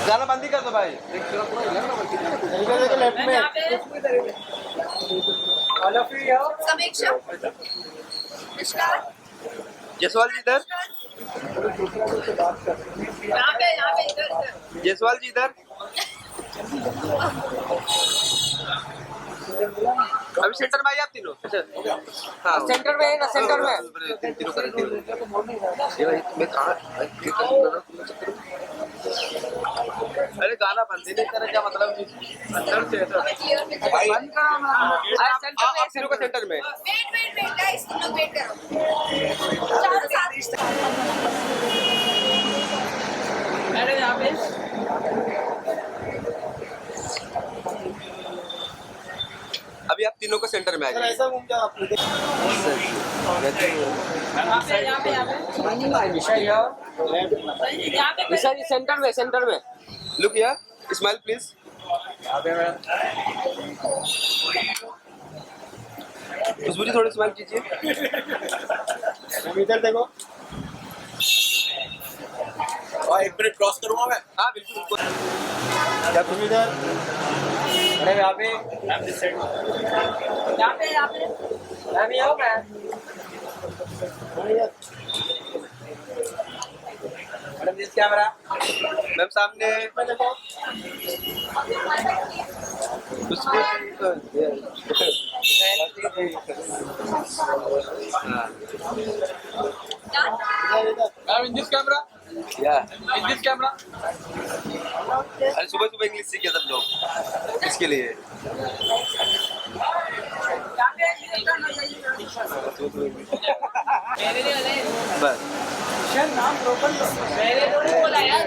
गाना बंद ही कर दो भाई। लेफ्ट में समीक्षा जयसवाल जी इधर, यहाँ पे इधर जयसवाल जी इधर। अभी सेंटर में आइए आप तीनों। हाँ सेंटर में है ना, सेंटर में। तीनों करें, मैं कहाँ अरे गाना बंद ही नहीं करे, क्या मतलब अंदर से ऐसा बंद करो ना। आप तीनों का सेंटर में। वेट गाइस, तुम लोग वेट करो। चारों साथ अरे यहाँ पे अभी आप तीनों को सेंटर में आ जाइए। ऐसा घूम जाओ आप। विशा जी सेंटर में, सेंटर में। Look here, smile please. Khushboo ji थोड़ी स्माइल कीजिए। इधर देखो। और 1 मिनट क्रॉस करूंगा मैं। हाँ बिल्कुल। क्या तुम इधर? अरे यहाँ पे मैं भी आऊँ मैं। Madam this camera. मैम सामने। Ma'am in this camera. In this camera. अरे सुबह सुबह इंग्लिश सीखे सब लोग, इसके लिए। बस नाम लोकल मेरे थोड़ी बोला यार।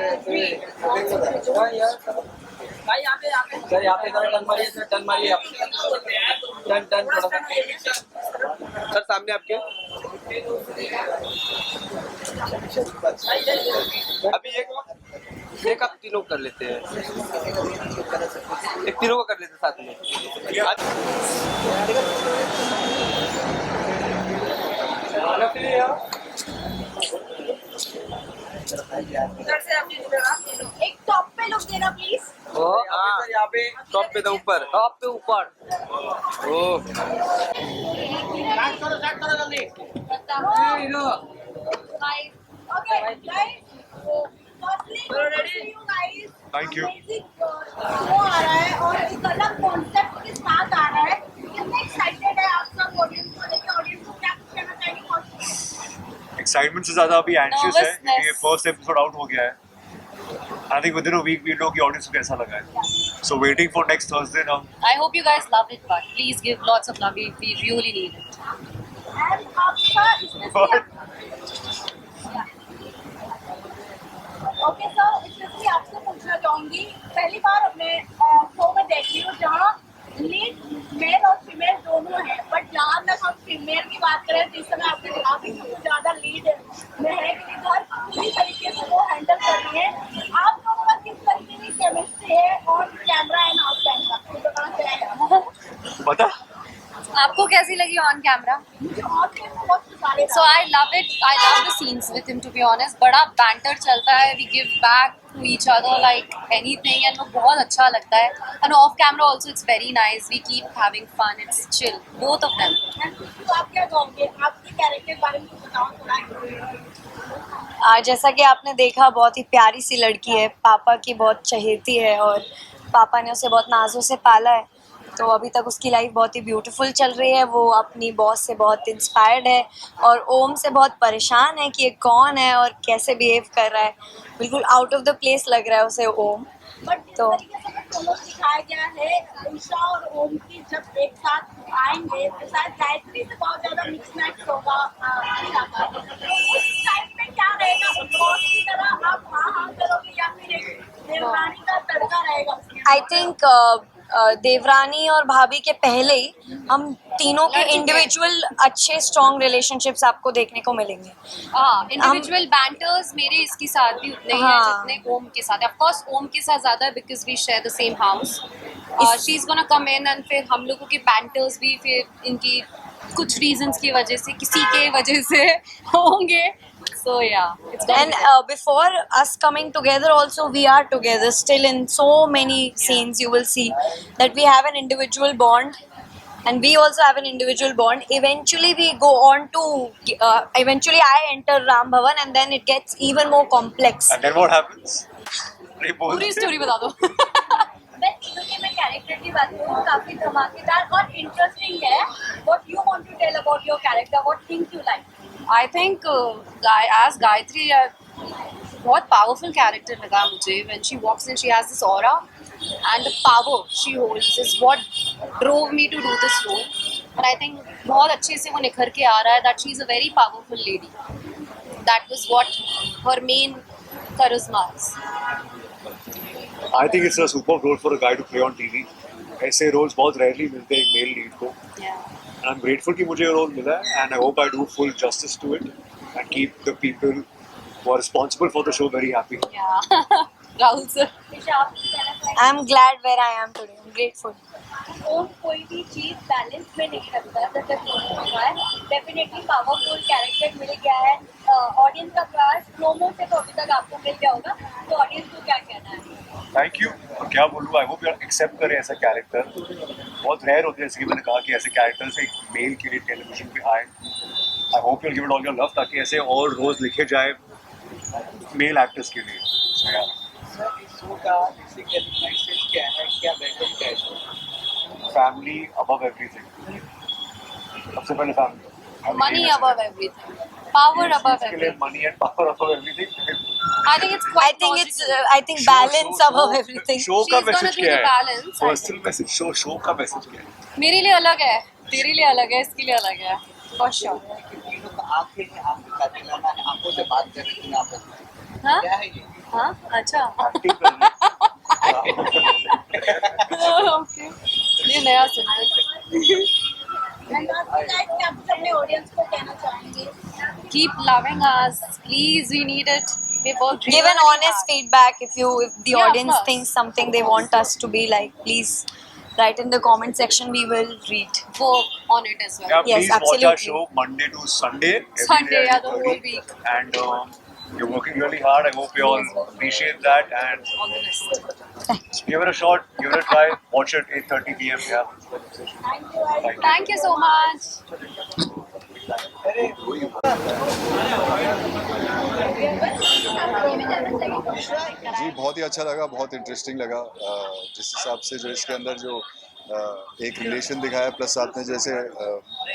भाई यहाँ पे सर, यहाँ पे टर्न मारिए सर, टर्न मारिए आप। टर्न थोड़ा सा सर सामने आपके। अभी एक आप तीनों कर लेते हैं, एक तीनों को कर लेते हैं साथ में। एक टॉप पे लोग देना प्लीज। हाँ यहाँ पे टॉप पे था, ऊपर टॉप पे ऊपर। ओह Okay, guys. Firstly, Thank you. वो आ रहा है और एक अलग कॉन्सेप्ट के साथ आ रहा है। कितने एक्साइटेड है आप सब ऑडियंस को लेकर? ऑडियंस को क्या कुछ कहना चाहेंगे? एक्साइटमेंट से ज्यादा अभी एंशियस है क्योंकि फर्स्ट एपिसोड आउट हो गया है। I think within a week we know कि ऑडियंस को कैसा लगा है। So waiting for next Thursday now. I hope you guys loved it, but please give lots of love. We really need it. And आपका इसमें okay sir, इसमें आपसे पूछना चाहूंगी, पहली बार अपने शो में देख रही हूँ जहाँ लीड मेल और फीमेल दोनों हैं, बट जहाँ तक हम फीमेल की बात करें तो इस समय आपके काफी ज्यादा लीड में है कि घर पूरी तरीके से वो हैंडल कर रही है। आप दोनों का किस तरीके की केमिस्ट्री है on camera end of camera, बताना चाहेंगे? बता। आपको कैसी लगी ऑन कैमरा? मुझे ऑन कैमरा बहुत सारे So I love it. I love the scenes with him, to be honest. बड़ा banter चलता है. We give back to each other like anything, and वो बहुत अच्छा लगता है. And off camera also it's very nice. We keep having fun. It's chill. Both of them. तो आप क्या कहोगे आपके कैरेक्टर के बारे में कुछ बताओ थोड़ा जैसा कि आपने देखा बहुत ही प्यारी सी लड़की है, पापा की बहुत चहेती है और पापा ने उसे बहुत नाजों से पाला है, तो अभी तक उसकी लाइफ बहुत ही ब्यूटीफुल चल रही है। वो अपनी बॉस से बहुत इंस्पायर्ड है और ओम से बहुत परेशान है कि ये कौन है और कैसे बिहेव कर रहा है। बिल्कुल आउट ऑफ द प्लेस लग रहा है उसे ओम। बट जिस तो तरीके से दोनों दिखाया गया है ईशा और ओम की जब एक साथ आएंगे तो शायद गायत्री से बहुत ज्यादा मिक्स मैच होगा ईशा का। तो उस टाइम में क्या रहेगा बॉस की तरह आप हाँ करोगे या फिर एक देवरानी का तड़का रहेगा उसके आई थिंक देवरानी और भाभी के पहले ही हम तीनों के इंडिविजुअल अच्छे स्ट्रॉन्ग रिलेशनशिप्स आपको देखने को मिलेंगे। हाँ, इंडिविजुअल बैंटर्स मेरे इसके साथ भी उतने ही हैं हाँ। जितने ओम के साथ है। ऑफ कोर्स ओम के साथ ज्यादा है because we share the same house. She is gonna come in and फिर हम लोगों के बैंटर्स भी फिर इनकी कुछ रीजंस की वजह से किसी के वजह से होंगे। So yeah, it's gonna And before us coming together also we are together still in so many scenes. You will see that we have an individual bond and we also have an individual bond. Eventually we go on to eventually I enter Ram Bhavan and then it gets even more complex. And then what happens? नहीं पूरी बोलते। Story बता दो। मैं तीनों के मैं character की बात करूँ काफी धमाकेदार और इंटरेस्टिंग है। What you want to tell about your character? What things you like? I think as Gayatri, बहुत powerful character लगा मुझे. When she walks in, she has this aura, and the power she holds is what drove me to do this role. And I think बहुत अच्छे से वो निखर के आ रहा है that she is a very powerful lady. That was what her main charisma is. I think it's a super role for a guy to play on TV. ऐसे roles बहुत rarely मिलते हैं एक male lead को. Yeah. And I'm grateful कि मुझे ये role मिला है and I hope I do full justice to it and keep the people who are responsible for the show very happy. Yeah. Rahul sir. Isha आप कुछ कहना चाहेंगे? I am glad where I am today. I'm grateful. ओम कोई भी चीज balance में नहीं रखता जैसे प्रोमो हुआ है। डेफिनेटली पावरफुल कैरेक्टर मिल गया है। ऑडियंस का क्रश प्रोमो से तो अभी तक आपको मिल गया होगा, तो ऑडियंस को क्या कहना है? Thank you. और क्या बोलूँ, आई होप यू एक्सेप्ट करें ऐसा कैरेक्टर। बहुत रेयर होते हैं, जैसे कि मैंने कहा कि ऐसे कैरेक्टर्स एक मेल के लिए टेलीविजन पे आए। I hope you give it all your love ताकि ऐसे और रोज लिखे जाए मेल एक्टर्स के लिए। So, yeah. Family above everything. सबसे पहले family. Money above everything. Power above के लिए everything. Money and power above everything. I think it's quite logical. I think balance above everything. Show का She's gonna मैसेज do क्या the है? balance, I personal message, show का message क्या है? मेरे लिए अलग है, तेरे लिए अलग है, इसके लिए अलग है, for sure. हाँ? हाँ? अच्छा. एक्टिंग करना। Okay. ये नया सुना है. आप अपने ऑडियंस को कहना चाहेंगे? Keep loving us, please. We need it. We worked Give an really honest hard. feedback if the Yeah, of audience course. thinks something they want us to be like. Please write in the comment section. We will read. Work on it as well. Yeah, Yes, please watch our absolutely. show Monday to Sunday. every Sunday, day at yeah, the 8:30. whole week. And you're working really hard. I hope you all appreciate that and All the best. give it a shot, give it a try. Watch it 8:30 p.m. Yeah. Thank you. Thank you. Thank you so much. जी बहुत ही अच्छा लगा, बहुत interesting लगा। जिस हिसाब से जो इसके अंदर जो एक रिलेशन दिखाया प्लस साथ में जैसे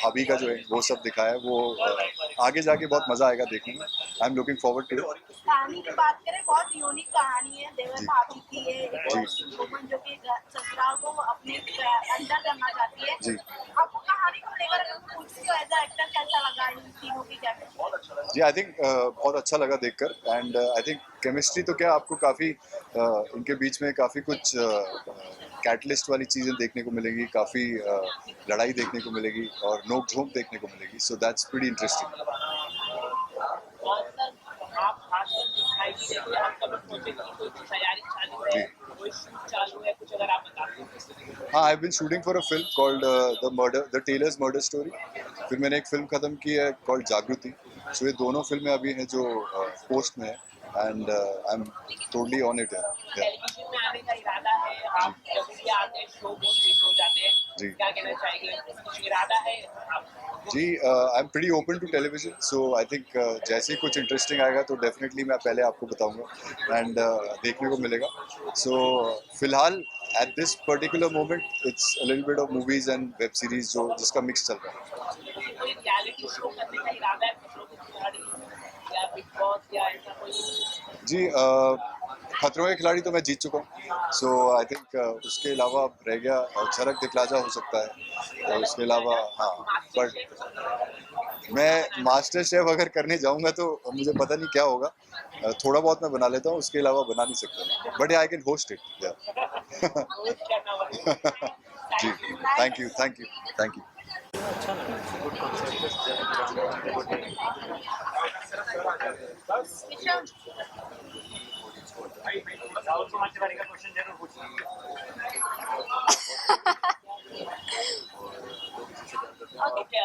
भाभी का जो है वो सब दिखाया है, वो आगे जाके बहुत मज़ा आएगा देखने में। I am looking forward to it. कहानी की बात करें, बहुत यूनिक कहानी है। देवर भाभी की है, एक वुमन जो कि ससुराल को अपने अंदर करना चाहती है। जी। आपको कहानी को लेकर अगर पूछती हो एज अ एक्टर कैसा लगा इन तीनों की केमिस्ट्री? जी आई थिंक बहुत अच्छा लगा देखकर एंड आई थिंक केमिस्ट्री तो क्या आपको काफ़ी इनके बीच में काफ़ी कुछ कैटलिस्ट वाली चीज़ें देखने को मिलेगी, काफ़ी लड़ाई देखने को मिलेगी और नोक झोंक देखने को मिलेगी। So that's pretty interesting. जी कोई शूट चालू है, कुछ अगर आप बता दें। हाँ, I been shooting for a film called the tailor's murder story. फिर मैंने एक फिल्म खत्म की है कॉल्ड जागृति। सो ये दोनों फिल्में अभी हैं जो पोस्ट में है, and I am totally on it है। टेलीविजन में आने का इरादा है, आप जब भी आते हैं शो बहुत हिट हो जाते हैं, जी। क्या कहना चाहेंगे, कुछ इरादा है आप? जी, I am pretty open to television, so I think जैसे ही कुछ इंटरेस्टिंग आएगा तो डेफिनेटली मैं पहले आपको बताऊंगा एंड देखने को मिलेगा। सो फिलहाल at this particular moment it's a little bit of movies and web series जो जिसका मिक्स चल रहा है। कोई रियलिटी शो करने का इरादा है, खतरों के खिलाड़ी या बिग बॉस या ऐसा कोई? जी, खतरों के खिलाड़ी तो मैं जीत चुका हूँ, सो आई थिंक उसके अलावा अब रह गया झलक दिखलाजा हो सकता है, और उसके अलावा हाँ, बट मैं मास्टर शेफ अगर करने जाऊंगा तो मुझे पता नहीं क्या होगा। थोड़ा बहुत मैं बना लेता हूँ, उसके अलावा बना नहीं सकता, but I can host it. Host करना होगा। जी, thank you, thank you, thank you. Okay,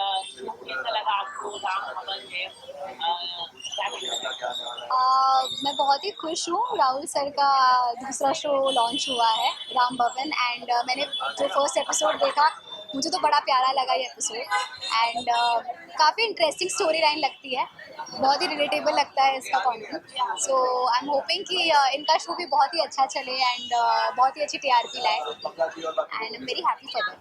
कैसा लगा आपको? राम भवन है, क्या कहना चाहेंगे? मैं बहुत ही खुश हूँ। राहुल सर का दूसरा शो लॉन्च हुआ है राम भवन, एंड मैंने जो फर्स्ट एपिसोड देखा मुझे तो बड़ा प्यारा लगा ये एपिसोड, एंड काफ़ी इंटरेस्टिंग स्टोरी लाइन लगती है, बहुत ही रिलेटेबल लगता है इसका content. So I am hoping कि इनका शो भी बहुत ही अच्छा चले एंड बहुत ही अच्छी टीआरपी लाए, and I am very happy for that.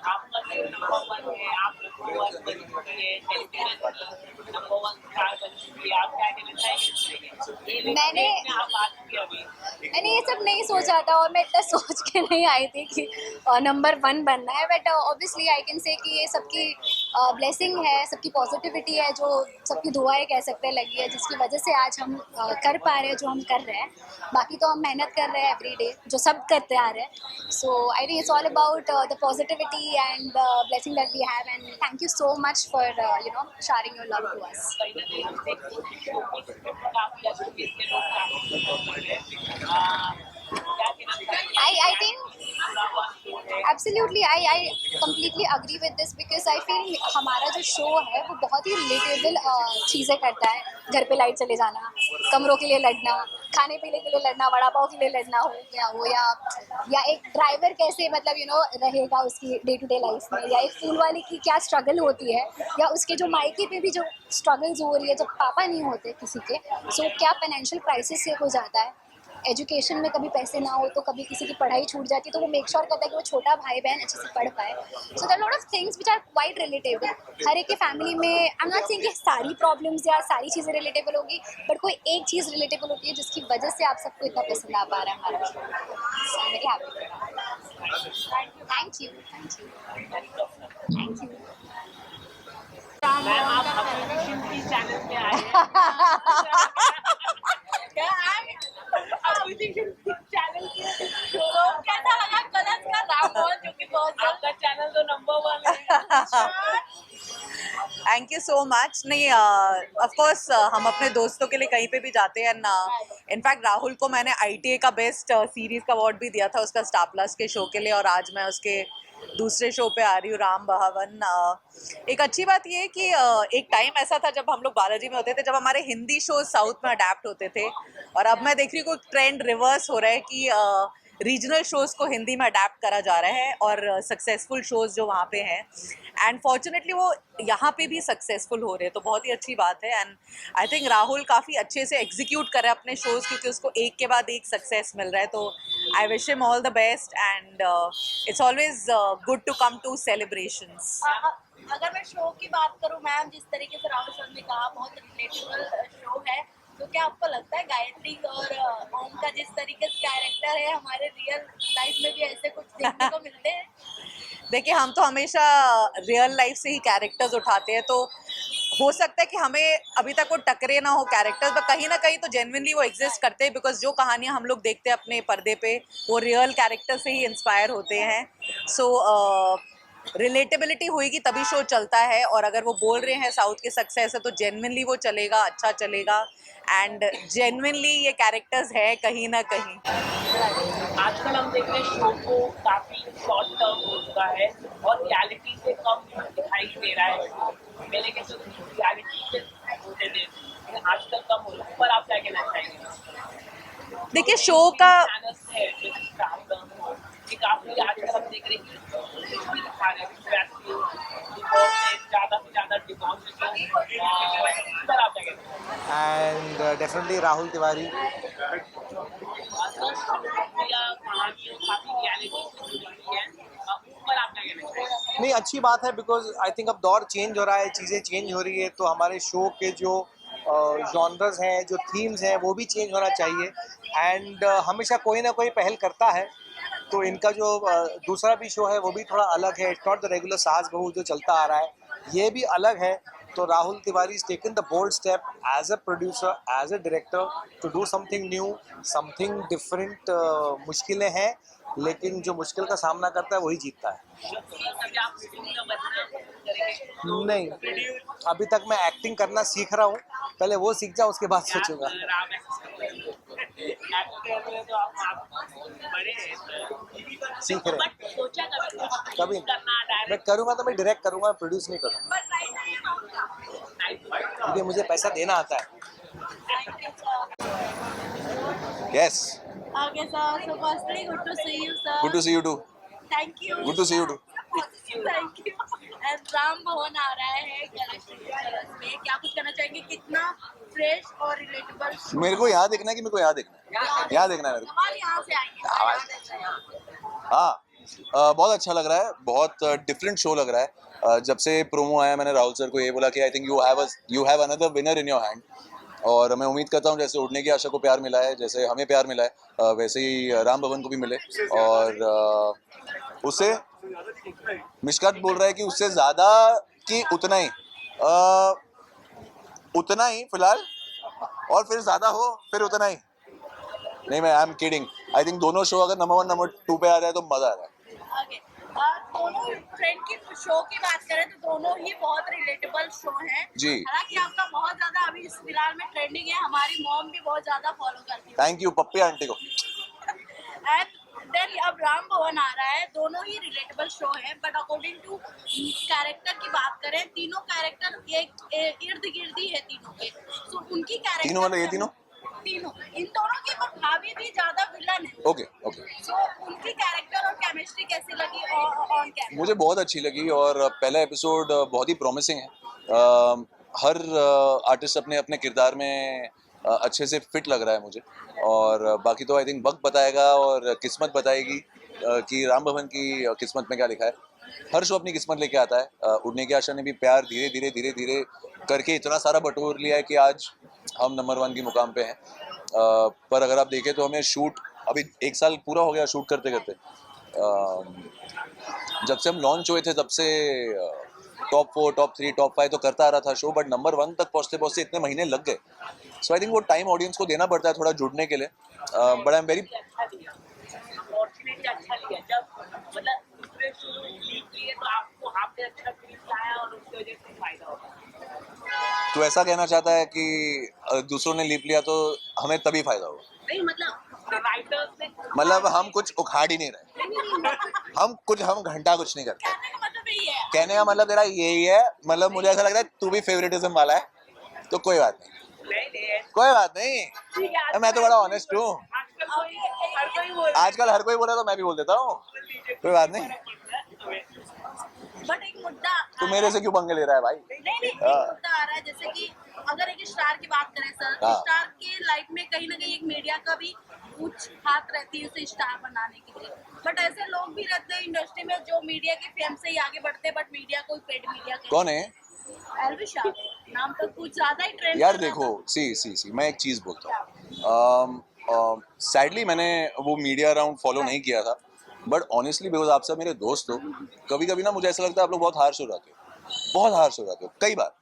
आपका जो नंबर वन है, आप नंबर वन बन चुकी है, टेलीविजन नंबर वन स्टार बन चुकी है, आप क्या कहना चाहेंगे? आप बात की अभी मैंने ये सब नहीं सोचा था और मैं इतना सोच के नहीं आई थी कि नंबर वन बनना है, but obviously I can say कि ये सबकी ब्लेसिंग है, सबकी पॉजिटिविटी है, जो सबकी दुआएं कह सकते हैं लगी है, जिसकी वजह से आज हम कर पा रहे हैं जो हम कर रहे हैं। बाकी तो हम मेहनत कर रहे हैं एवरी डे, जो सब करते आ रहे हैं। So I think it's all about the positivity and blessing that we have, and thank you so much for sharing your love to us. कहीं ना कहीं हम देखते हैं कि काफी अच्छे इसके लोग काफी पसंद है। क्या कहना चाहेंगे? I think absolutely I completely agree with this because I feel हमारा जो शो है वो बहुत ही रिलेटेबल चीज़ें करता है। घर पे लाइट चले जाना, कमरों के लिए लड़ना, खाने पीने के लिए लड़ना, वड़ा पाव के लिए लड़ना हो या एक ड्राइवर कैसे मतलब रहेगा उसकी डे टू डे लाइफ में, या एक फूल वाले की क्या स्ट्रगल होती है, या उसके जो मायके पे भी जो स्ट्रगल्स हो रही है जब पापा नहीं होते किसी के, सो क्या फाइनेंशियल क्राइसिस से हो जाता है। एजुकेशन में कभी पैसे ना हो तो कभी किसी की पढ़ाई छूट जाती है, तो वो मेक श्योर करता है कि वो छोटा भाई बहन अच्छे से पढ़ पाए। So there lot of things which are quite relatable. हर एक की फैमिली में आई एम नॉट सेइंग कि सारी प्रॉब्लम्स या सारी चीज़ें रिलेटेबल होगी, बट कोई एक चीज़ रिलेटेबल होती है जिसकी वजह से आप सबको इतना पसंद आ पा रहा है हमारा show. So I am very happy. Thank you, thank you, thank you. Ma'am, आप अपोजिशन की चैनल पे आए हैं। अपोजिशन की चैनल के तो कैसा लगा कलर्स का राम भवन, जो कि बहुत जल्द आपका चैनल तो नंबर वन है। Thank you so much. नहीं, ऑफ कोर्स हम अपने दोस्तों के लिए कहीं पे भी जाते हैं ना। इनफैक्ट राहुल को मैंने ITA का बेस्ट सीरीज का अवार्ड भी दिया था उसका स्टार प्लस के शो के लिए, और आज मैं उसके दूसरे शो पे आ रही हूँ राम भवन। एक अच्छी बात ये है कि एक टाइम ऐसा था जब हम लोग बालाजी में होते थे, जब हमारे हिंदी शो साउथ में अडेप्ट होते थे, और अब मैं देख रही हूँ ट्रेंड रिवर्स हो रहा है कि रीजनल शोज़ को हिंदी में अडेप्ट करा जा रहा है, और सक्सेसफुल शोज़ जो वहाँ पे हैं, एंड फॉर्चुनेटली वो यहाँ पे भी सक्सेसफुल हो रहे हैं, तो बहुत ही अच्छी बात है। एंड आई थिंक राहुल काफ़ी अच्छे से एग्जीक्यूट कर रहा है अपने शोज़, क्योंकि उसको एक के बाद एक सक्सेस मिल रहा है। तो I wish him all the best, and it's always good to come to celebrations. अगर मैं शो की बात करूं मैम, जिस तरीके से राहुल सर ने कहा बहुत रिलेटेबल शो है, तो क्या आपको लगता है गायत्री और ओम का जिस तरीके से कैरेक्टर है हमारे रियल लाइफ में भी ऐसे कुछ देखने को मिलते हैं? देखिए, हम तो हमेशा रियल लाइफ से ही कैरेक्टर्स उठाते हैं, तो हो सकता है कि हमें अभी तक वो टकरे ना हो कैरेक्टर्स, पर कहीं ना कहीं तो जेन्युइनली वो एग्जिस्ट करते हैं, बिकॉज जो कहानियाँ हम लोग देखते हैं अपने पर्दे पे वो रियल कैरेक्टर से ही इंस्पायर होते हैं। सो रिलेटेबिलिटी होएगी तभी शो चलता है, और अगर वो बोल रहे हैं साउथ के सक्सेस है तो जेन्युइनली वो चलेगा, अच्छा चलेगा, एंड जेन्युइनली ये कैरेक्टर्स है कहीं ना कहीं। आजकल हम देख रहे हैं शो को काफी शॉर्ट टर्म हो चुका है और रियलिटी से कम दिखाई दे रहा है। पहले कैसे रियलिटी से होते थे, लेकिन आजकल कम हो रहा है। पर आप क्या कहना चाहेंगे? देखिए शो का चैनल्स है कि काफी आजकल हम देख रहे हैं कि कुछ भी दिखा रहे हैं, डिवोर्स है, ज्यादा से ज्यादा डिवोर्स है। पर आप क्या कहते हैं? and definitely Rahul Tiwari. कहानियों काफी रियलिटी से जुड़ी हुई है। पर आप क्या कहना चाहेंगे? नहीं, अच्छी बात है बिकॉज आई थिंक अब दौर चेंज हो रहा है, चीज़ें चेंज हो रही है, तो हमारे शो के जो जॉनर्स हैं, जो थीम्स हैं, वो भी चेंज होना चाहिए। एंड हमेशा कोई ना कोई पहल करता है, तो इनका जो दूसरा भी शो है वो भी थोड़ा अलग है। इट्स नॉट द रेगुलर सास बहू जो चलता आ रहा है, ये भी अलग है। तो Rahul Tiwari is taken the bold step as a producer, as a director to do something new, something different. मुश्किलें हैं, लेकिन जो मुश्किल का सामना करता है वही जीतता है। नहीं, अभी तक मैं एक्टिंग करना सीख रहा हूँ, पहले वो सीख जाऊँ उसके बाद सोचूंगा। सीख रहे हैं। कभी मैं करूँगा तो मैं डायरेक्ट करूँगा, प्रोड्यूस नहीं करूँगा, क्योंकि मुझे पैसा देना आता है। Yes, Okay, sir. So firstly, good to see you, sir. good to see you too. Thank you. Good to see you too. Thank you. And Ram भवन आ रहा है गणेश में, क्या कुछ कहना चाहेंगे? कितना फ्रेश और रिलेटेबल? मेरे को यहाँ देखना है कि मेरे को यहाँ देखना है? यहाँ देखना है मेरे को। सवाल यहाँ से आएंगे। हाँ, बहुत अच्छा लग रहा है, बहुत डिफरेंट शो लग रहा है। जब से प्रोमो आया मैंने राहुल सर को ये बोला कि I think you have another winner in your hand, और मैं उम्मीद करता हूँ जैसे उड़ने की आशा को प्यार मिला है, जैसे हमें प्यार मिला है, वैसे ही राम भवन को भी मिले। और उससे मिशकात बोल रहा है कि उससे ज़्यादा कि उतना ही फिलहाल, और फिर ज़्यादा हो फिर उतना ही नहीं। मैं I am kidding. I think दोनों शो अगर नंबर 1 नंबर 2 पे आ जाए तो मज़ा आ रहा है। Okay. दोनों ट्रेंड की शो की बात करें तो दोनों ही बहुत रिलेटेबल शो हैं। जी। हालांकि आपका बहुत ज्यादा अभी इस फिलहाल में ट्रेंडिंग है, हमारी मॉम भी बहुत ज्यादा फॉलो करती है। थैंक यू पप्पी आंटी को। एंड देन अब राम भवन आ रहा है, दोनों ही रिलेटेबल शो है, बट अकॉर्डिंग टू कैरेक्टर की बात करें, तीनों कैरेक्टर एक इर्द गिर्द ही है तीनों के। सो उनकी कैरेक्टर तीनों मतलब ये तीनों इन दोनों की, पर भाभी भी ज्यादा विलन है। ओके। सो उनकी कैरेक्टर और केमिस्ट्री कैसी लगी ऑन कैमरा? मुझे बहुत अच्छी लगी, और पहला एपिसोड बहुत ही प्रॉमिसिंग है। हर आर्टिस्ट अपने अपने किरदार में अच्छे से फिट लग रहा है मुझे, और बाकी तो आई थिंक वक्त बताएगा और किस्मत बताएगी कि राम भवन की किस्मत में क्या लिखा है। हर शो अपनी किस्मत लेके आता है। उड़ने की आशा ने भी प्यार धीरे धीरे करके इतना सारा बटोर लिया है कि आज हम नंबर 1 की मुकाम पे हैं। पर अगर आप देखें तो हमें शूट अभी 1 साल पूरा हो गया शूट करते करते। जब से हम लॉन्च हुए थे तब से टॉप 4 टॉप 3 टॉप 5 तो करता आ रहा था शो, बट नंबर 1 तक पहुँचते इतने महीने लग गए। सो आई थिंक वो टाइम ऑडियंस को देना पड़ता है थोड़ा जुड़ने के लिए। But I am very opportunity अच्छा लिया जब मतलब दूसरे शो लीक किए तो आपको आपने अच्छा फील आया और उसकी वजह से फायदा होगा। तो ऐसा कहना चाहता है कि दूसरों ने लीप लिया तो हमें तभी फायदा होगा? नहीं मतलब राइटर्स ने मतलब हम कुछ उखाड़ ही नहीं रहे, हम घंटा कुछ नहीं करते। कहने का मतलब तेरा यही है, मतलब मुझे ऐसा लग रहा है तू भी फेवरेटिज्म वाला है, तो कोई बात नहीं, मैं तो बड़ा ऑनेस्ट हूँ। आजकल हर कोई बोला तो मैं भी बोल देता हूँ, कोई बात नहीं। बट एक मुद्दा तू मेरे से क्यों पंगे ले रहा है भाई? नहीं एक मुद्दा आ रहा है, जैसे कि अगर एक स्टार की बात करें सर, तो स्टार के लाइफ में कहीं ना कहीं एक मीडिया का भी कुछ हाथ रहती है उसे स्टार बनाने के लिए। बट ऐसे लोग भी रहते हैं इंडस्ट्री में जो मीडिया के फेम से ही आगे बढ़ते हैं, बट मीडिया को पेड मीडिया कौन है? एल्विश नाम तो कुछ ज्यादा ही ट्रेंड। यार देखो सी मैं एक चीज बोलता हूँ, सैडली मैंने वो मीडिया राउंड फॉलो नहीं किया था, बट ऑनेस्टली बिकॉज आप सब मेरे दोस्त हो, कभी कभी ना मुझे ऐसा लगता है आप लोग बहुत हार्श हो जाते हो कई बार।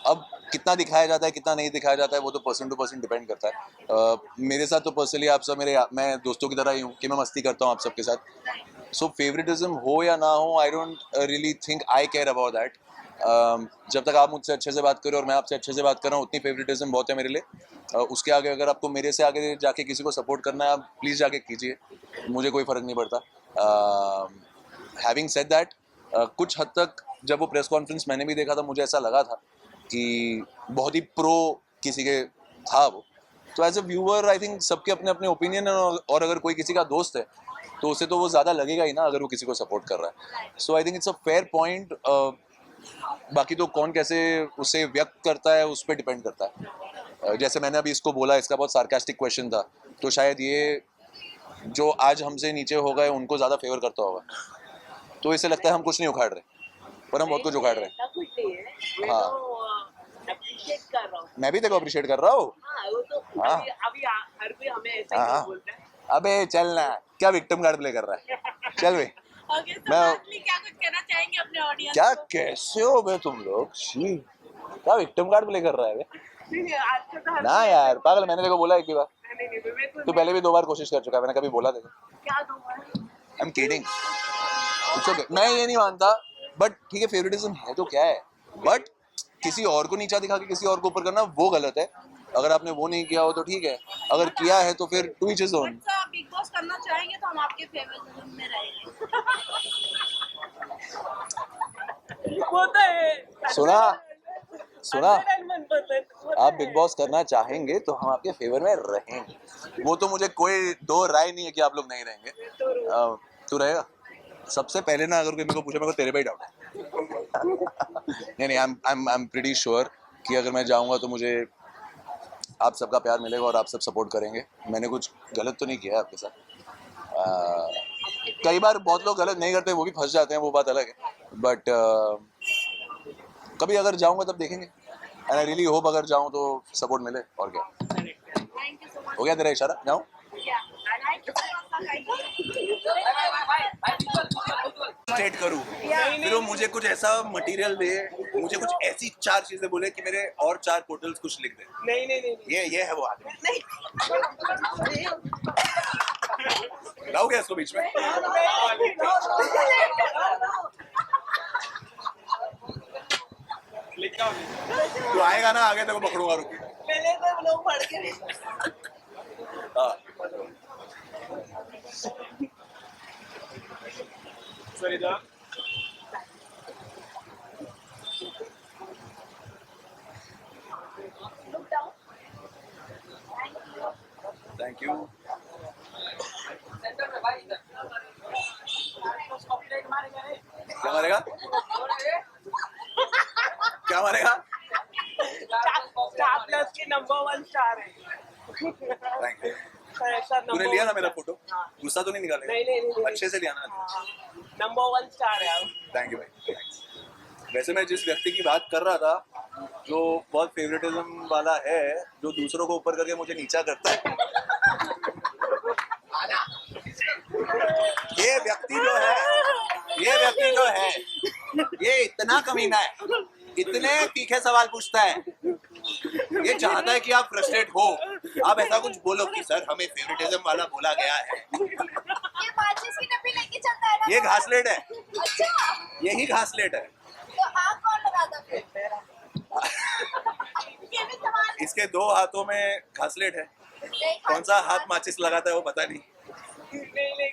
अब कितना दिखाया जाता है कितना नहीं दिखाया जाता है वो तो पर्सन टू पर्सन डिपेंड करता है। मेरे साथ तो पर्सनली आप सब मैं दोस्तों की तरह ही हूँ कि मैं मस्ती करता हूँ आप सबके साथ। सो फेवरेटिज्म हो या ना हो, I don't really think I care about that. जब तक आप मुझसे अच्छे से बात करो और मैं आपसे अच्छे से बात कर रहा हूँ, उतनी फेवरेटिज्म बहुत है मेरे लिए। उसके आगे अगर आपको मेरे से आगे जाके किसी को सपोर्ट करना है, आप प्लीज़ जाके कीजिए, मुझे कोई फ़र्क नहीं पड़ता। हैविंग सेड दैट, कुछ हद तक जब वो प्रेस कॉन्फ्रेंस मैंने भी देखा था, मुझे ऐसा लगा था कि बहुत ही प्रो किसी के था वो। तो as a viewer I think सबके अपने अपने ओपिनियन है, और अगर कोई किसी का दोस्त है तो उसे तो वो ज़्यादा लगेगा ही ना अगर वो किसी को सपोर्ट कर रहा है। So I think it's a fair point. बाकी तो कौन कैसे उसे व्यक्त करता है उस पर डिपेंड करता है। जैसे मैंने अभी इसको बोला, इसका बहुत सार्कास्टिक क्वेश्चन था, तो शायद ये जो आज हमसे नीचे हो गए उनको ज़्यादा फेवर करता होगा, तो इसे लगता है हम कुछ नहीं उखाड़ रहे, पर हम बहुत कुछ उखाड़ रहे हैं। ऐसा कुछ नहीं है, मैं हाँ। तो अप्रिशिएट कर रहा हूँ। मैं भी तेरे को अप्रिशिएट कर रहा हूँ। हाँ, वो तो हाँ। अभी हर कोई हमें ऐसा हाँ। ही बोलता है। अबे चल ना, क्या विक्टिम कार्ड प्ले कर रहा है, चल बे। ओके, सो मैं- लास्टली क्या कुछ कहना चाहेंगे अपने ऑडियंस क्या को? कैसे हो बे तुम लोग, छी, क्या विक्टिम कार्ड प्ले कर रहा है बे? नहीं, आजकल तो हर ना कोई यार ऐसा पागल, मैंने तेरे को बोला एक भी बार, नहीं, नहीं, मैं तो तू पहले भी 2 बार कोशिश कर चुका है, मैंने कभी बोला तेरे को? क्या दूंगा? I am kidding, it's okay. मैं ये नहीं मानता, बट ठीक है, फेवरेटिज्म है तो क्या है, बट किसी और को नीचा दिखा के किसी और को ऊपर करना वो गलत है। अगर आपने वो नहीं किया हो तो ठीक है, अगर किया है तो फिर टू ईच हिज ओन। अच्छा, बिग बॉस करना चाहेंगे तो हम आपके फेवरेटिज्म में रहेंगे। वो तो है। सुना? 101%, वो तो आप है। बिग बॉस करना चाहेंगे तो हम आपके फेवर में रहेंगे, वो तो मुझे कोई दो राय नहीं है कि आप लोग नहीं रहेंगे। तू रहेगा? सबसे पहले ना अगर कोई मेरे को पूछे, मेरे को तेरे पे ही डाउट है। नहीं, आई एम प्रीटी श्योर कि अगर मैं जाऊंगा तो मुझे आप सबका प्यार मिलेगा और आप सब सपोर्ट करेंगे। मैंने कुछ गलत तो नहीं किया है आपके साथ। कई बार बहुत लोग गलत नहीं करते, वो भी फंस जाते हैं, वो बात अलग है, बट कभी अगर जाऊंगा तब देखेंगे, एंड आई रियली होप अगर जाऊं तो सपोर्ट मिले, और क्या। Thank you so much. हो गया तेरा इशारा, जाऊं? Thank you so much. State करूं, फिर वो मुझे कुछ ऐसा मटेरियल दे, मुझे कुछ ऐसी 4 चीजें बोले कि मेरे और 4 पोर्टल्स कुछ लिख दे। नहीं। ये है वो आदमी। लाओ क्या इसको बीच में? तू आएगा ना आगे, तेरे को पकड़ूंगा, रुक। पहले तो लोग पढ़ के हाँ। Thank you. क्या मारेगा? क्या मारेगा? स्टार प्लस के नंबर 1 स्टार है। Thank you. सर, तूने लिया ना मेरा फोटो? गुस्सा तो नहीं निकालेगा? नहीं। अच्छे से लिया ना? नंबर 1 स्टार है आप। थैंक यू भाई। वैसे मैं जिस व्यक्ति की बात कर रहा था, जो बहुत फेवरेटिज्म वाला है, जो दूसरों को ऊपर करके मुझे नीचा करता है, ये व्यक्ति जो है, ये इतना कमीना है, इतने तीखे सवाल पूछता है, ये चाहता है कि आप फ्रस्ट्रेट हो, आप ऐसा कुछ बोलो कि सर हमें फेवरेटिज्म वाला बोला गया है। ये माचिस की डब्बी लेके चलता है ना? ये घासलेट है, अच्छा, यही घासलेट है। तो आग कौन लगाता फिर? ये भी सवाल इसके 2 हाथों में घासलेट है, कौन सा हाथ माचिस लगाता है वो पता नहीं। नहीं,